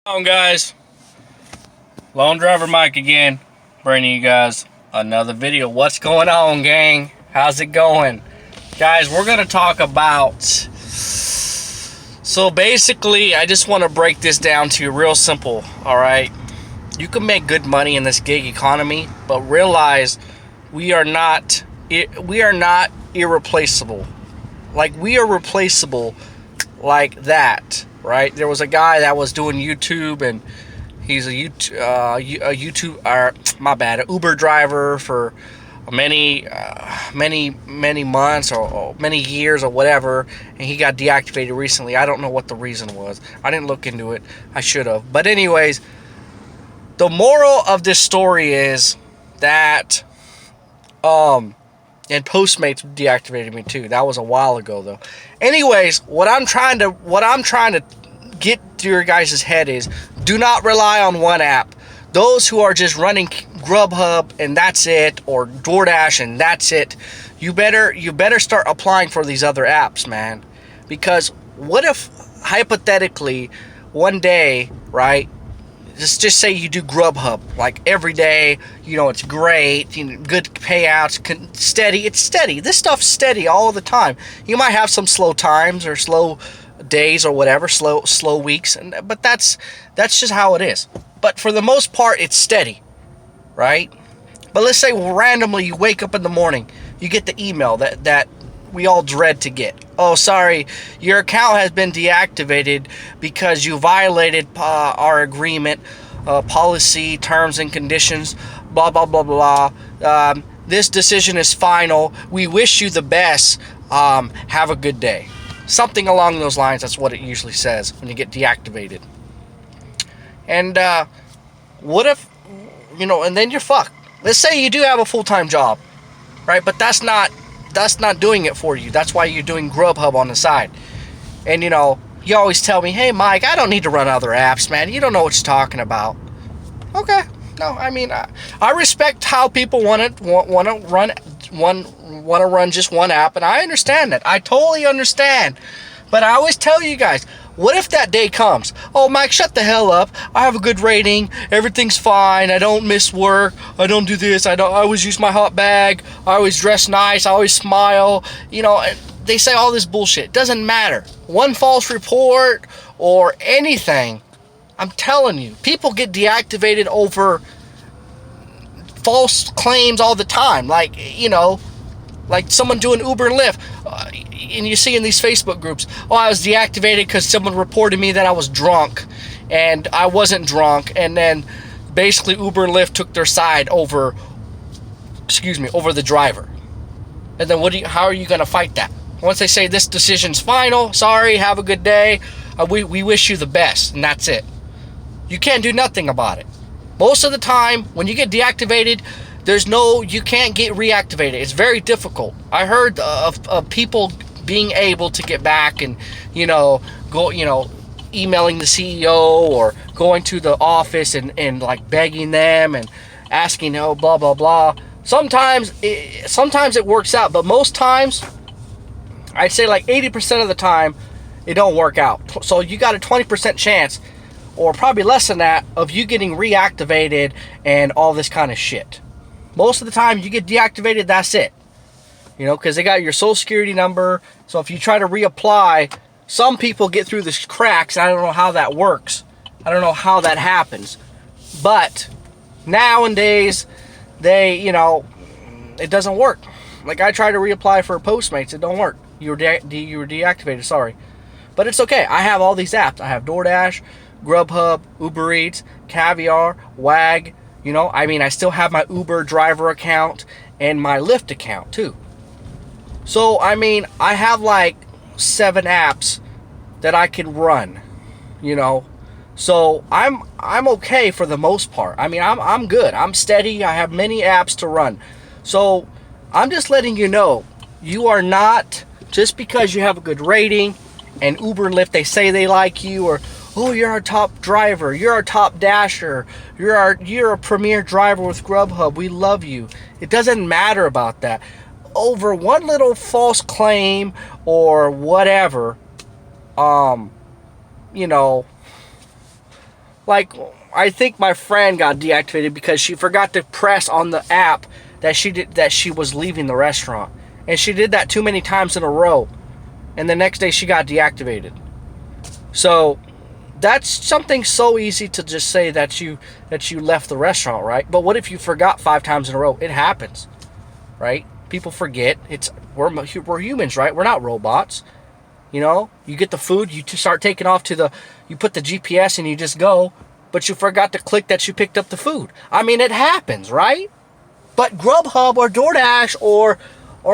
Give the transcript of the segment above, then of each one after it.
On guys, Lone Driver Mike again, bringing you guys another video. What's going on, gang? How's it going? Guys, we're gonna talk about, so basically I just want to break this down to you real simple. All right, you can make good money in this gig economy, but realize we are not irreplaceable. Like, we are replaceable like that, right? There was a guy that was doing YouTube, and he's an Uber driver for many months or many years or whatever, and he got deactivated recently. I don't know what the reason was. I didn't look into it. I should have. But anyways, the moral of this story is that and Postmates deactivated me too. That was a while ago though. Anyways, what I'm trying to get to your guys' head is, do not rely on one app. Those who are just running Grubhub and that's it, or Doordash and that's it, you better start applying for these other apps, man. Because what if hypothetically one day, right? Just say you do Grubhub like every day, it's great, good payouts, steady. It's steady. This stuff's steady all the time. You might have some slow times or slow days or whatever, slow weeks, but that's just how it is. But for the most part, it's steady, right? But let's say randomly you wake up in the morning, you get the email that we all dread to get. Oh, sorry, your account has been deactivated because you violated our agreement, policy, terms and conditions, blah, blah, blah, blah. This decision is final. We wish you the best. Have a good day. Something along those lines. That's what it usually says when you get deactivated. And what if, and then you're fucked. Let's say you do have a full-time job, right? But that's not doing it for you. That's why you're doing Grubhub on the side. And you always tell me, hey Mike, I don't need to run other apps, man. You don't know what you're talking about. Okay. No, I mean, I respect how people want to run just one app, and I understand that. I totally understand. But I always tell you guys, what if that day comes? Oh, Mike, shut the hell up. I have a good rating. Everything's fine. I don't miss work. I don't do this. I always use my hot bag. I always dress nice. I always smile. They say all this bullshit. Doesn't matter. One false report or anything. I'm telling you, people get deactivated over false claims all the time. Like someone doing Uber and Lyft. And you see in these Facebook groups, oh, I was deactivated because someone reported me that I was drunk, and I wasn't drunk, and then basically Uber and Lyft took their side over the driver. And then how are you going to fight that? Once they say this decision's final, sorry, have a good day, we wish you the best, and that's it. You can't do nothing about it. Most of the time, when you get deactivated, you can't get reactivated. It's very difficult. I heard of people being able to get back and, emailing the CEO or going to the office and like begging them and asking, blah, blah, blah. Sometimes it works out, but most times, I'd say like 80% of the time, it don't work out. So you got a 20% chance, or probably less than that, of you getting reactivated and all this kind of shit. Most of the time, you get deactivated, that's it. Because they got your social security number. So if you try to reapply, some people get through the cracks. I don't know how that works. I don't know how that happens. But nowadays, it doesn't work. Like, I tried to reapply for Postmates. It don't work. You were deactivated, sorry. But it's okay. I have all these apps. I have Doordash, Grubhub, Uber Eats, Caviar, Wag. I still have my Uber driver account and my Lyft account too. So, I have like 7 apps that I can run, So, I'm okay for the most part. I'm good. I'm steady. I have many apps to run. So, I'm just letting you know, you are not, just because you have a good rating and Uber and Lyft, they say they like you, or, oh, you're our top driver, you're our top dasher, you're a premier driver with Grubhub, we love you. It doesn't matter about that. Over one little false claim or whatever, Like, I think my friend got deactivated because she forgot to press on the app that she was leaving the restaurant, and she did that too many times in a row, and the next day she got deactivated. So that's something so easy to just say that you left the restaurant, right? But what if you forgot 5 times in a row? It happens, right? People forget. We're humans, right? We're not robots. You get the food, you start taking off you put the GPS and you just go, but you forgot to click that you picked up the food. I mean, it happens, right? But Grubhub or Doordash or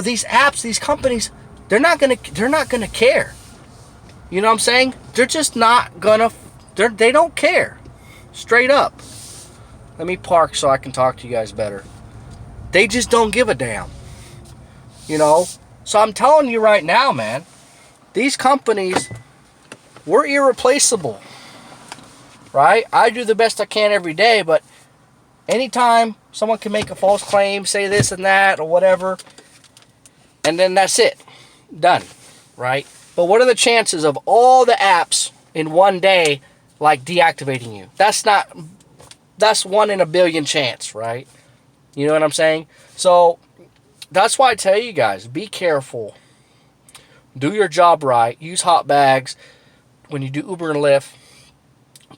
these apps, these companies, they're not gonna care. You know what I'm saying? They're just not gonna. They don't care. Straight up. Let me park so I can talk to you guys better. They just don't give a damn. So I'm telling you right now, man. These companies, we're irreplaceable, right? I do the best I can every day, but anytime someone can make a false claim, say this and that or whatever, and then that's it. Done, right? But what are the chances of all the apps in one day, like, deactivating you? That's 1 in a billion chance, right? You know what I'm saying? So that's why I tell you guys, be careful. Do your job right. Use hot bags when you do Uber and Lyft.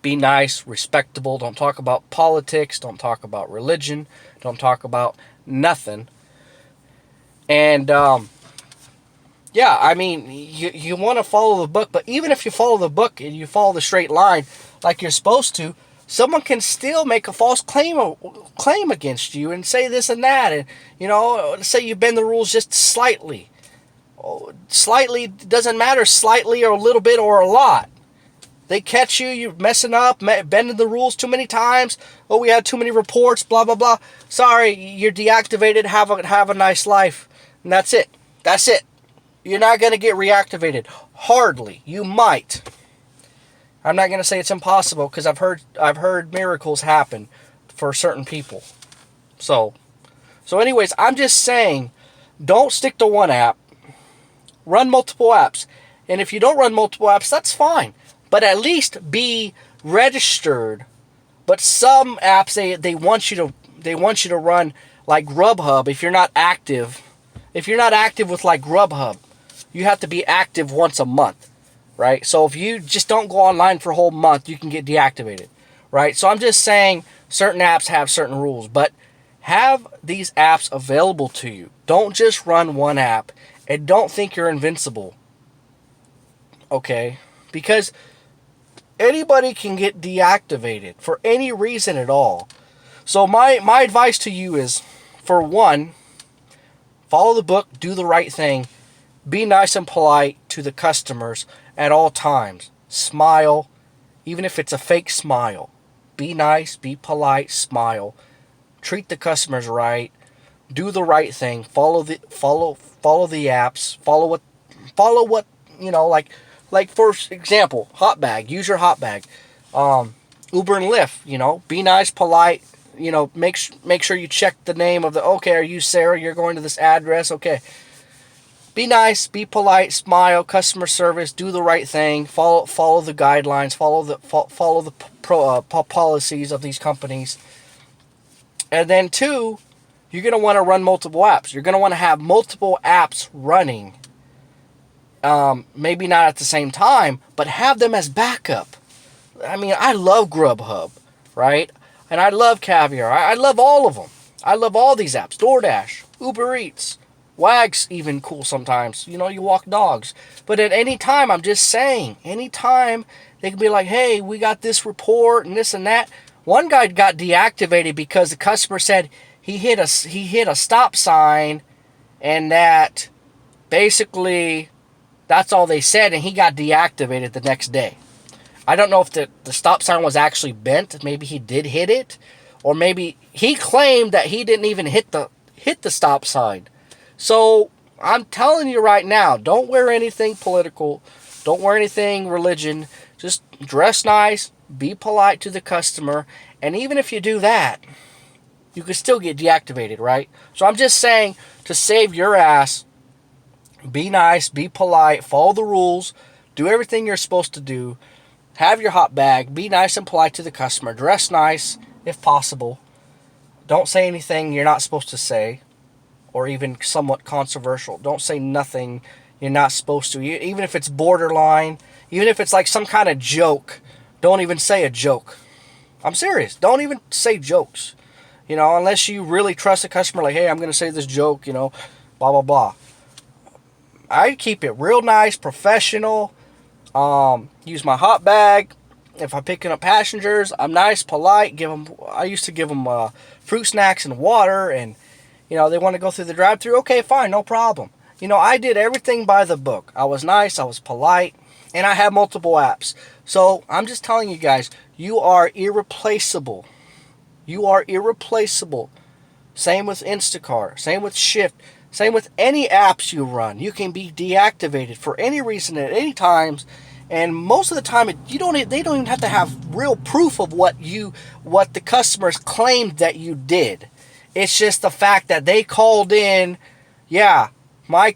Be nice, respectable. Don't talk about politics. Don't talk about religion. Don't talk about nothing. And, yeah, I mean, you want to follow the book. But even if you follow the book and you follow the straight line like you're supposed to, someone can still make a false claim against you and say this and that. And, say you bend the rules just slightly. Slightly doesn't matter, slightly or a little bit or a lot. They catch you, you're messing up, bending the rules too many times. Oh, we had too many reports, blah, blah, blah. Sorry, you're deactivated. Have a nice life. And that's it. That's it. You're not going to get reactivated. Hardly. You might. I'm not going to say it's impossible because I've heard miracles happen for certain people. So anyways, I'm just saying, don't stick to one app. Run multiple apps. And if you don't run multiple apps, that's fine. But at least be registered. But some apps they want you to run like Grubhub if you're not active. If you're not active with like Grubhub, you have to be active once a month, right? So if you just don't go online for a whole month, you can get deactivated, right? So I'm just saying certain apps have certain rules, but have these apps available to you. Don't just run one app. And don't think you're invincible. Okay? Because anybody can get deactivated for any reason at all. So my advice to you is, for one, follow the book, do the right thing, be nice and polite to the customers at all times. Smile, even if it's a fake smile. Be nice, be polite, smile. Treat the customers right. Do the right thing. Follow the apps. Follow what like for example, hot bag. Use your hot bag. Uber and Lyft. Be nice, polite. Make sure you check the name of the. Okay, are you Sarah? You're going to this address. Okay. Be nice. Be polite. Smile. Customer service. Do the right thing. Follow the guidelines. Follow the policies of these companies. And then 2. You're going to want to run multiple apps. You're going to want to have multiple apps running. Maybe not at the same time, but have them as backup. I mean, I love Grubhub, right? And I love Caviar. I love all of them. I love all these apps. Doordash, Uber Eats, Wag's even cool sometimes. You walk dogs. But at any time, I'm just saying, anytime they can be like, hey, we got this report and this and that. One guy got deactivated because the customer said he hit a stop sign, and that basically that's all they said, and he got deactivated the next day. I don't know if the stop sign was actually bent. Maybe he did hit it, or maybe he claimed that he didn't even hit the stop sign. So I'm telling you right now, don't wear anything political, don't wear anything religion. Just dress nice, be polite to the customer, and even if you do that, you can still get deactivated, right? So I'm just saying, to save your ass, be nice, be polite, follow the rules, do everything you're supposed to do, Have your hot bag. Be nice and polite to the customer. Dress nice if possible. Don't say anything you're not supposed to say, or even somewhat controversial. Don't say nothing you're not supposed to. Even if it's borderline, even if it's like some kind of joke, don't even say a joke. I'm serious. Don't even say jokes. Unless you really trust the customer, like, hey, I'm going to say this joke, blah, blah, blah. I keep it real nice, professional. Use my hot bag. If I'm picking up passengers, I'm nice, polite. I used to give them fruit snacks and water, and they want to go through the drive-thru. Okay, fine, no problem. I did everything by the book. I was nice, I was polite, and I have multiple apps. So I'm just telling you guys, you are irreplaceable. You are irreplaceable. Same with Instacart. Same with Shift. Same with any apps you run. You can be deactivated for any reason at any times. And most of the time, they don't even have to have real proof of what the customers claimed that you did. It's just the fact that they called in, yeah, my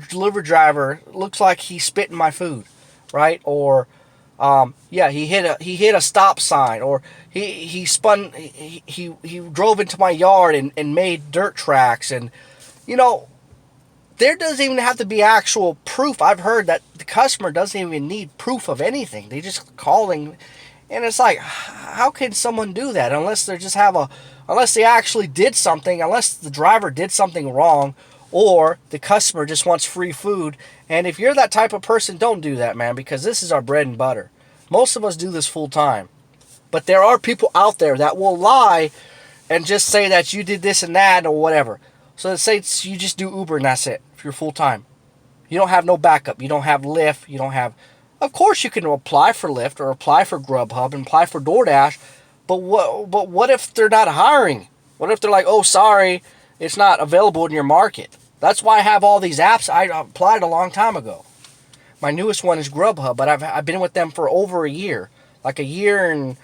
delivery driver looks like he spit in my food, right? Or yeah, he hit a stop sign, or he drove into my yard and made dirt tracks, and there doesn't even have to be actual proof. I've heard that the customer doesn't even need proof of anything. They just calling, and it's like, how can someone do that unless unless they actually did something, unless the driver did something wrong, or the customer just wants free food. And if you're that type of person, don't do that, man, because this is our bread and butter. Most of us do this full time. But there are people out there that will lie and just say that you did this and that or whatever. So let's say you just do Uber and that's it, if you're full time. You don't have no backup. You don't have Lyft. You don't have... Of course you can apply for Lyft or apply for Grubhub and apply for Doordash, but what if they're not hiring? What if they're like, oh, sorry, it's not available in your market? That's why I have all these apps. I applied a long time ago. My newest one is Grubhub, but I've been with them for over a year. Like a year and...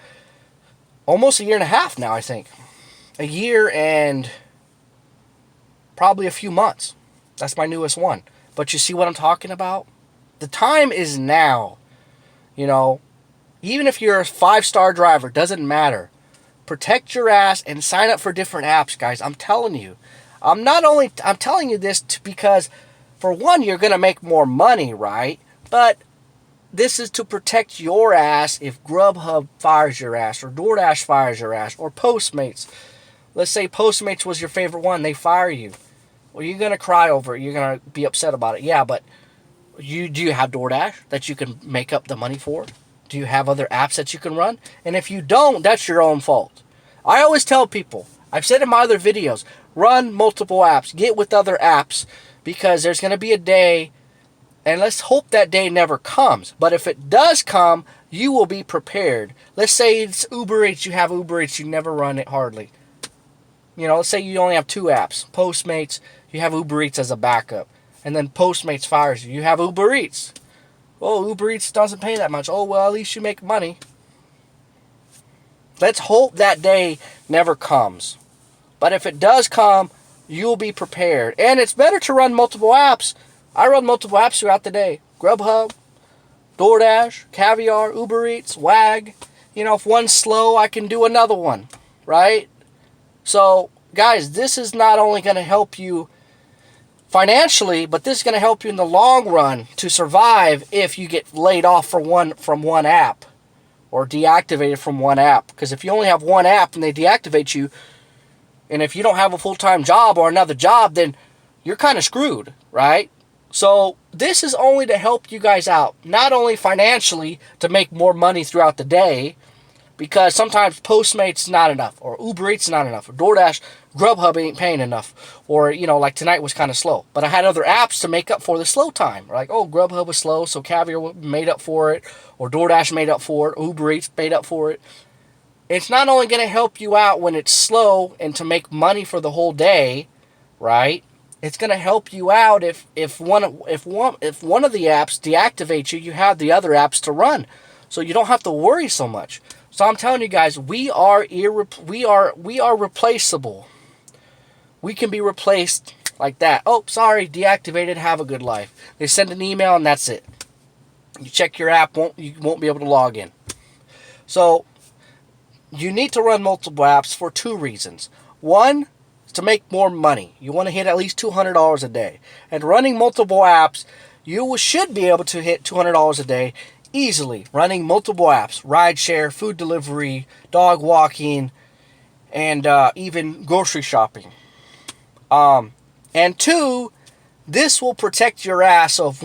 almost a year and a half now, I think. A year and... probably a few months. That's my newest one. But you see what I'm talking about? The time is now. Even if you're a 5-star driver, doesn't matter. Protect your ass and sign up for different apps, guys. I'm telling you. I'm telling you this because, for one, you're going to make more money, right? But this is to protect your ass if Grubhub fires your ass, or DoorDash fires your ass, or Postmates. Let's say Postmates was your favorite one. They fire you. Well, you're going to cry over it. You're going to be upset about it. Yeah, but do you have DoorDash that you can make up the money for? Do you have other apps that you can run? And if you don't, that's your own fault. I always tell people, I've said in my other videos, run multiple apps. Get with other apps, because there's going to be a day, and let's hope that day never comes. But if it does come, you will be prepared. Let's say it's Uber Eats. You have Uber Eats. You never run it hardly. Let's say you only have 2 apps. Postmates, you have Uber Eats as a backup. And then Postmates fires you. You have Uber Eats. Oh, Uber Eats doesn't pay that much. Oh, well, at least you make money. Let's hope that day never comes. But if it does come, you'll be prepared. And it's better to run multiple apps. I run multiple apps throughout the day. Grubhub, DoorDash, Caviar, Uber Eats, Wag. If one's slow, I can do another one, right? So, guys, this is not only going to help you financially, but this is going to help you in the long run to survive if you get laid off from one app or deactivated from one app. Because if you only have one app and they deactivate you, and if you don't have a full-time job or another job, then you're kind of screwed, right? So this is only to help you guys out, not only financially to make more money throughout the day, because sometimes Postmates is not enough, or Uber Eats is not enough, or DoorDash, Grubhub ain't paying enough, or, like tonight was kind of slow. But I had other apps to make up for the slow time. Like, oh, Grubhub was slow, so Caviar made up for it, or DoorDash made up for it, Uber Eats made up for it. It's not only going to help you out when it's slow and to make money for the whole day, right? It's going to help you out if one of the apps deactivates you, you have the other apps to run, so you don't have to worry so much. So I'm telling you guys, we are replaceable. We can be replaced like that. Oh, sorry, deactivated. Have a good life. They send an email and that's it. You check your app, you won't be able to log in. So you need to run multiple apps for two reasons. One is to make more money. You want to hit at least $200 a day. And running multiple apps, you should be able to hit $200 a day easily. Running multiple apps, rideshare, food delivery, dog walking, and even grocery shopping. And two, this will protect your ass. So if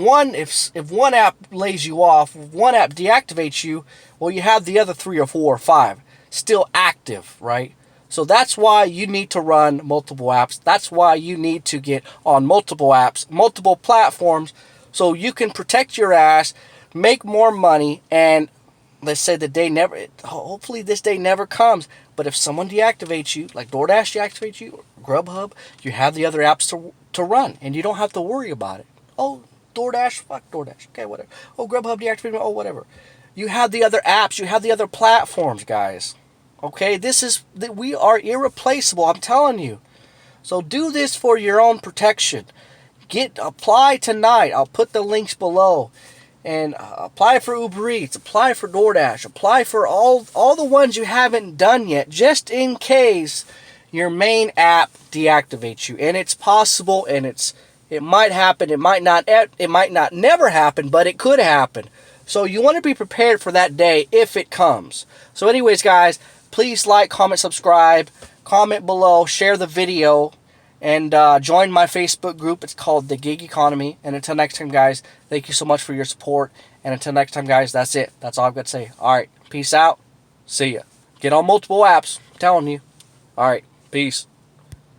one app lays you off, if one app deactivates you, well, you have the other 3 or 4 or 5 still active, right? So that's why you need to run multiple apps. That's why you need to get on multiple apps, multiple platforms, so you can protect your ass, make more money, and let's say the day never, hopefully this day never comes, but if someone deactivates you, like DoorDash deactivates you, or Grubhub, you have the other apps to run, and you don't have to worry about it. Oh, DoorDash, fuck DoorDash, okay, whatever. Oh, Grubhub deactivated me, oh, whatever. You have the other apps, you have the other platforms, guys. Okay, we are irreplaceable, I'm telling you. So do this for your own protection. Apply tonight. I'll put the links below. And apply for Uber Eats, apply for DoorDash, apply for all the ones you haven't done yet, just in case your main app deactivates you. And it's possible, and it might happen, it might not never happen, but it could happen. So you want to be prepared for that day if it comes. So anyways, guys, please like, comment, subscribe, comment below, share the video, and join my Facebook group. It's called The Gig Economy. And until next time, guys, thank you so much for your support. And until next time, guys, that's it. That's all I've got to say. All right, peace out. See ya. Get on multiple apps. I'm telling you. All right, peace.